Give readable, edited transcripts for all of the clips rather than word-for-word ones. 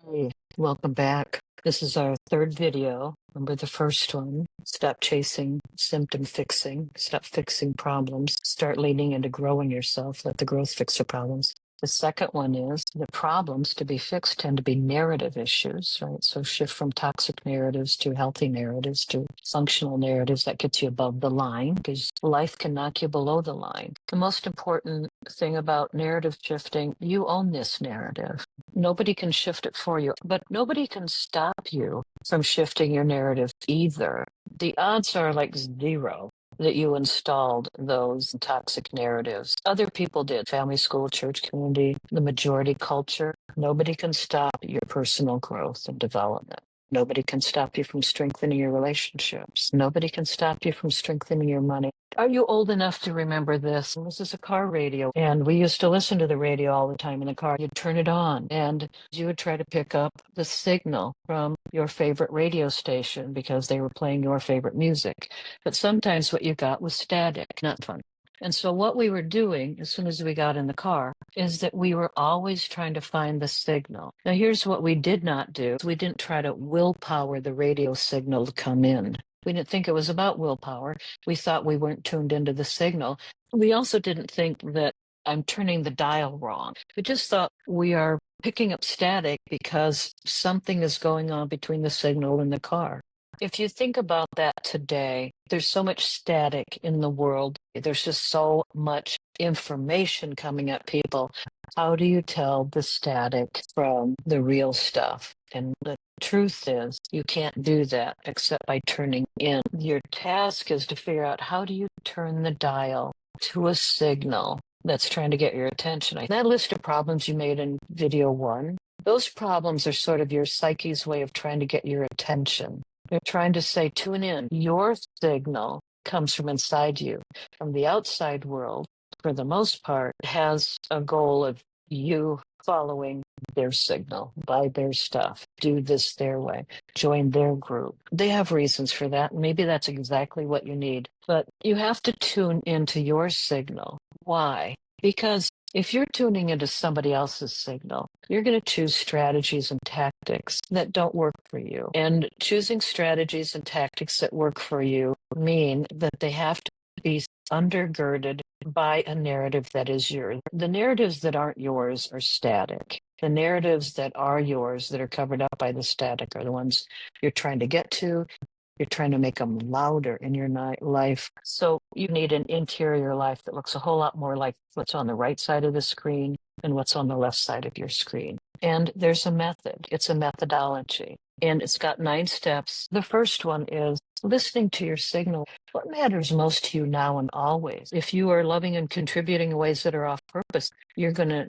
Hey, welcome back. This is our third video. Remember the first one? Stop chasing symptom fixing, stop fixing problems, start leaning into growing yourself, let the growth fix the problems. The second one is the problems to be fixed tend to be narrative issues, right? So shift from toxic narratives to healthy narratives to functional narratives that gets you above the line because life can knock you below the line. The most important thing about narrative shifting, you own this narrative. Nobody can shift it for you, but nobody can stop you from shifting your narrative either. The odds are like zero that you installed those toxic narratives. Other people did, family, school, church, community, the majority culture. Nobody can stop your personal growth and development. Nobody can stop you from strengthening your relationships. Nobody can stop you from strengthening your money. Are you old enough to remember this? This is a car radio, and we used to listen to the radio all the time in the car. You'd turn it on, and you would try to pick up the signal from your favorite radio station because they were playing your favorite music. But sometimes what you got was static, not fun. And so what we were doing as soon as we got in the car is that we were always trying to find the signal. Now, here's what we did not do. We didn't try to willpower the radio signal to come in. We didn't think it was about willpower. We thought we weren't tuned into the signal. We also didn't think that I'm turning the dial wrong. We just thought we are picking up static because something is going on between the signal and the car. If you think about that today, there's so much static in the world. There's just so much information coming at people. How do you tell the static from the real stuff? And the truth is, you can't do that except by turning in. Your task is to figure out how do you turn the dial to a signal that's trying to get your attention. That list of problems you made in video one, those problems are sort of your psyche's way of trying to get your attention. They're trying to say, tune in. Your signal comes from inside you. From the outside world, for the most part, has a goal of you following their signal, buy their stuff, do this their way, join their group. They have reasons for that. Maybe that's exactly what you need. But you have to tune into your signal. Why? Because if you're tuning into somebody else's signal, you're going to choose strategies and tactics that don't work for you. And choosing strategies and tactics that work for you mean that they have to be undergirded by a narrative that is yours. The narratives that aren't yours are static. The narratives that are yours, that are covered up by the static, are the ones you're trying to get to. You're trying to make them louder in your life. So you need an interior life that looks a whole lot more like what's on the right side of the screen and what's on the left side of your screen. And there's a method. It's a methodology. And it's got 9 steps. The first one is listening to your signal. What matters most to you now and always? If you are loving and contributing in ways that are off purpose, you're going to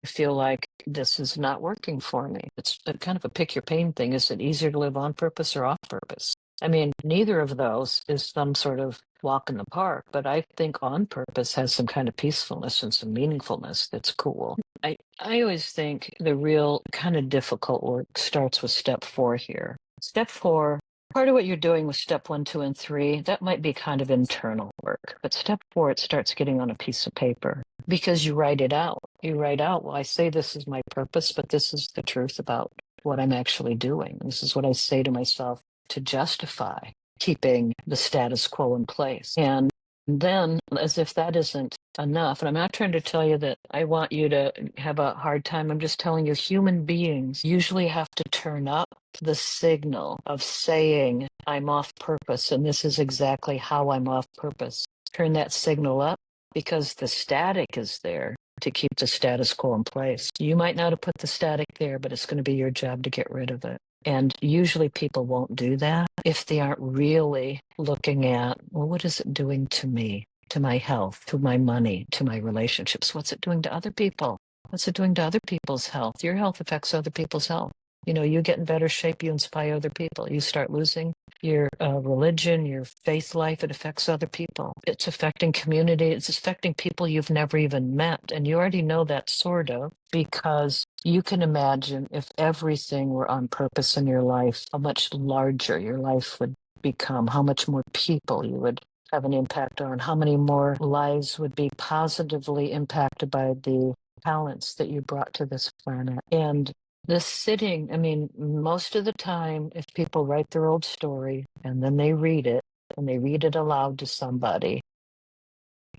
feel like this is not working for me. It's a kind of a pick your pain thing. Is it easier to live on purpose or off purpose? I mean, neither of those is some sort of walk in the park, but I think on purpose has some kind of peacefulness and some meaningfulness that's cool. I always think the real kind of difficult work starts with step 4 here. Step 4, part of what you're doing with step 1, 2, and 3, that might be kind of internal work. But step 4, it starts getting on a piece of paper because you write it out. You write out, well, I say this is my purpose, but this is the truth about what I'm actually doing. This is what I say to myself to justify keeping the status quo in place. And then, as if that isn't enough, and I'm not trying to tell you that I want you to have a hard time. I'm just telling you human beings usually have to turn up the signal of saying, I'm off purpose, and this is exactly how I'm off purpose. Turn that signal up because the static is there to keep the status quo in place. You might not have put the static there, but it's going to be your job to get rid of it. And usually people won't do that if they aren't really looking at, well, what is it doing to me, to my health, to my money, to my relationships? What's it doing to other people? What's it doing to other people's health? Your health affects other people's health. You know, you get in better shape, you inspire other people. You start losing your religion, your faith life, it affects other people. It's affecting community. It's affecting people you've never even met. And you already know that sort of because you can imagine if everything were on purpose in your life, how much larger your life would become, how much more people you would have an impact on, how many more lives would be positively impacted by the talents that you brought to this planet. And The sitting, I mean, most of the time, if people write their old story and then they read it and they read it aloud to somebody,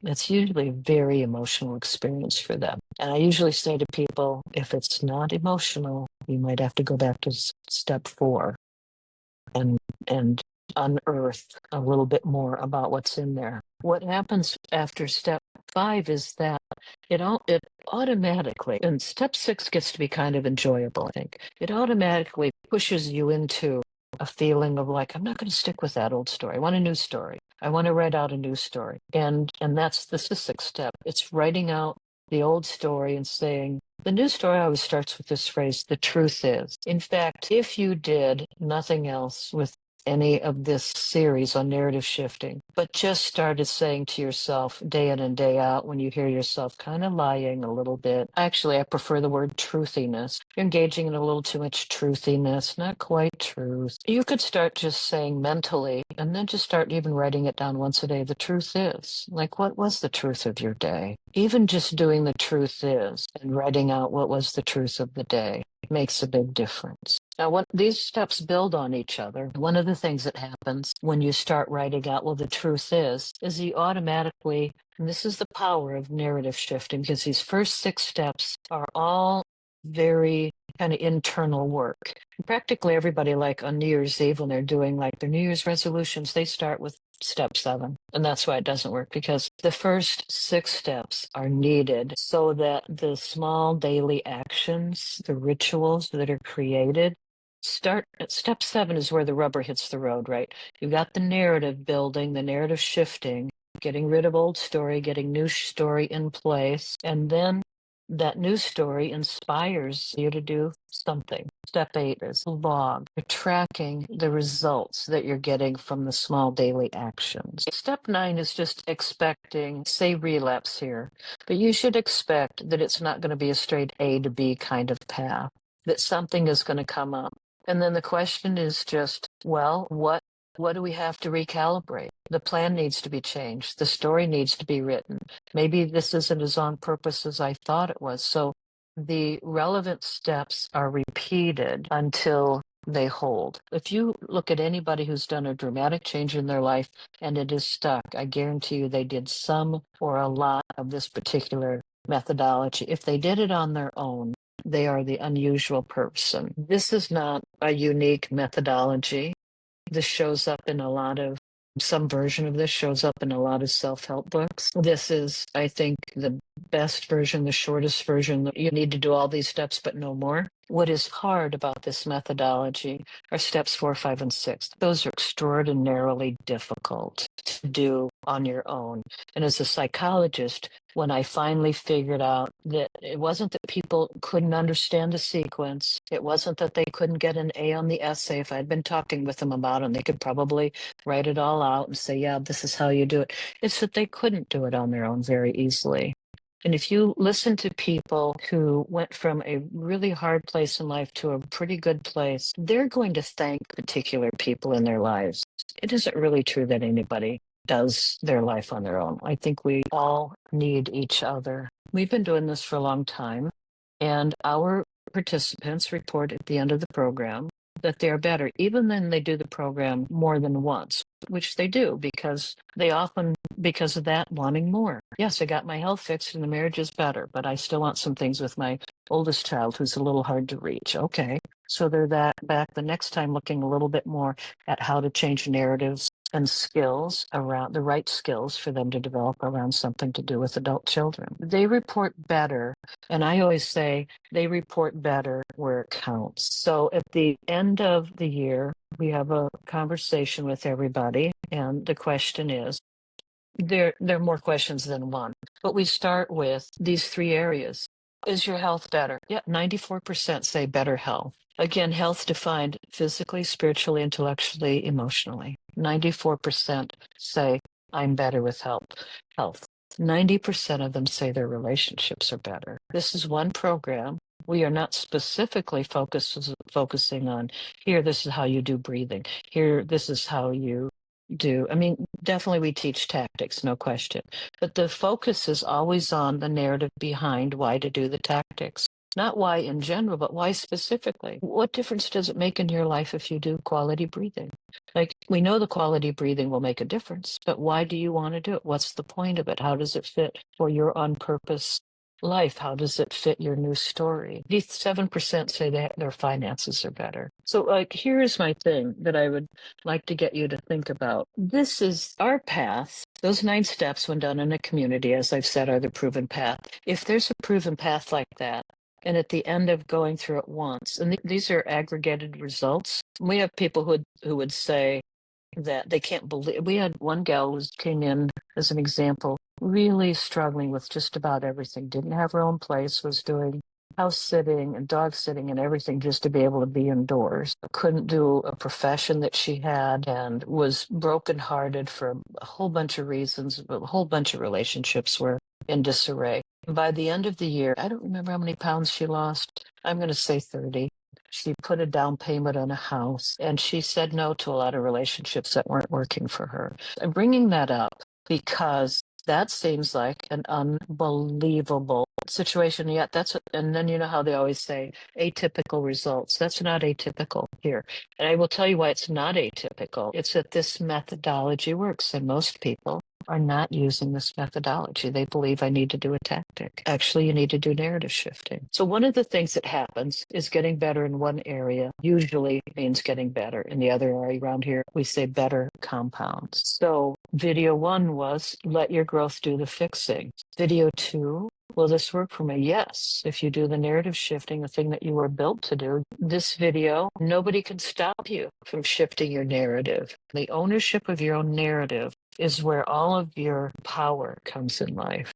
it's usually a very emotional experience for them. And I usually say to people, if it's not emotional, you might have to go back to step 4 and and unearth a little bit more about what's in there. What happens after step 5 is that it automatically, and step 6 gets to be kind of enjoyable, I think. It automatically pushes you into a feeling of like, I'm not going to stick with that old story. I want a new story. I want to write out a new story. And that's the 6th step. It's writing out the old story and saying, the new story always starts with this phrase, the truth is. In fact, if you did nothing else with any of this series on narrative shifting, but just started saying to yourself day in and day out when you hear yourself kind of lying a little bit. Actually, I prefer the word truthiness. You're engaging in a little too much truthiness, not quite truth. You could start just saying mentally, and then just start even writing it down once a day. The truth is, like, what was the truth of your day? Even just doing the truth is and writing out what was the truth of the day makes a big difference. Now, when these steps build on each other, one of the things that happens when you start writing out, well, the truth is you automatically, and this is the power of narrative shifting, because these first 6 steps are all very kind of internal work. Practically everybody, like on New Year's Eve, when they're doing like their New Year's resolutions, they start with step 7. And that's why it doesn't work, because the first 6 steps are needed so that the small daily actions, the rituals that are created, start at step 7 is where the rubber hits the road, right? You've got the narrative building, the narrative shifting, getting rid of old story, getting new story in place, and then that new story inspires you to do something. Step 8 is log. You're tracking the results that you're getting from the small daily actions. Step 9 is just expecting, say relapse here, but you should expect that it's not going to be a straight A to B kind of path, that something is going to come up. And then the question is just, well, what do we have to recalibrate? The plan needs to be changed. The story needs to be written. Maybe this isn't as on purpose as I thought it was. So the relevant steps are repeated until they hold. If you look at anybody who's done a dramatic change in their life and it is stuck, I guarantee you they did some or a lot of this particular methodology. If they did it on their own, they are the unusual person. This is not a unique methodology. This shows up in some version of this shows up in a lot of self-help books. This is, I think, the best version, the shortest version. You need to do all these steps, but no more. What is hard about this methodology are steps 4, 5, and 6. Those are extraordinarily difficult to do on your own. And as a psychologist, when I finally figured out that it wasn't that people couldn't understand the sequence, it wasn't that they couldn't get an A on the essay. If I'd been talking with them about it, and they could probably write it all out and say, yeah, this is how you do it. It's that they couldn't do it on their own very easily. And if you listen to people who went from a really hard place in life to a pretty good place, they're going to thank particular people in their lives. It isn't really true that anybody does their life on their own. I think we all need each other. We've been doing this for a long time, and our participants report at the end of the program that they're better, even when they do the program more than once, which they do because they often, because of that, wanting more. Yes, I got my health fixed and the marriage is better, but I still want some things with my oldest child who's a little hard to reach. Okay. So they're back the next time looking a little bit more at how to change narratives and skills around the right skills for them to develop around something to do with adult children. They report better. And I always say they report better where it counts. So at the end of the year, we have a conversation with everybody. And the question is, there are more questions than one, but we start with these 3 areas. Is your health better? Yeah, 94% say better health. Again, health defined physically, spiritually, intellectually, emotionally. 94% say I'm better with health. 90% of them say their relationships are better. This is one program. We are not specifically focusing on here, this is how you do breathing. Here, this is how you do. I mean, definitely we teach tactics, no question. But the focus is always on the narrative behind why to do the tactics. Not why in general, but why specifically. What difference does it make in your life if you do quality breathing? Like, we know the quality breathing will make a difference, but why do you want to do it? What's the point of it? How does it fit for your on purpose life? How does it fit your new story? These 7% say that their finances are better. So, like, here's my thing that I would like to get you to think about. This is our path. Those 9 steps, when done in a community, as I've said, are the proven path. If there's a proven path like that, and at the end of going through it once, and these are aggregated results, we have people who would say that they can't believe. We had one gal who came in as an example, really struggling with just about everything, didn't have her own place, was doing house sitting and dog sitting and everything just to be able to be indoors. Couldn't do a profession that she had and was brokenhearted for a whole bunch of reasons. A whole bunch of relationships were in disarray. By the end of the year, I don't remember how many pounds she lost. I'm going to say 30. She put a down payment on a house and she said no to a lot of relationships that weren't working for her. I'm bringing that up because that seems like an unbelievable situation. Yet and then you know how they always say atypical results. That's not atypical here. And I will tell you why it's not atypical. It's that this methodology works and most people are not using this methodology. They believe I need to do a tactic. Actually, you need to do narrative shifting. So one of the things that happens is getting better in one area usually means getting better in the other area. Around here, we say better compounds. So video 1 was let your growth do the fixing. Video 2, will this work for me? Yes. If you do the narrative shifting, the thing that you were built to do, this video, nobody can stop you from shifting your narrative. The ownership of your own narrative is where all of your power comes in life.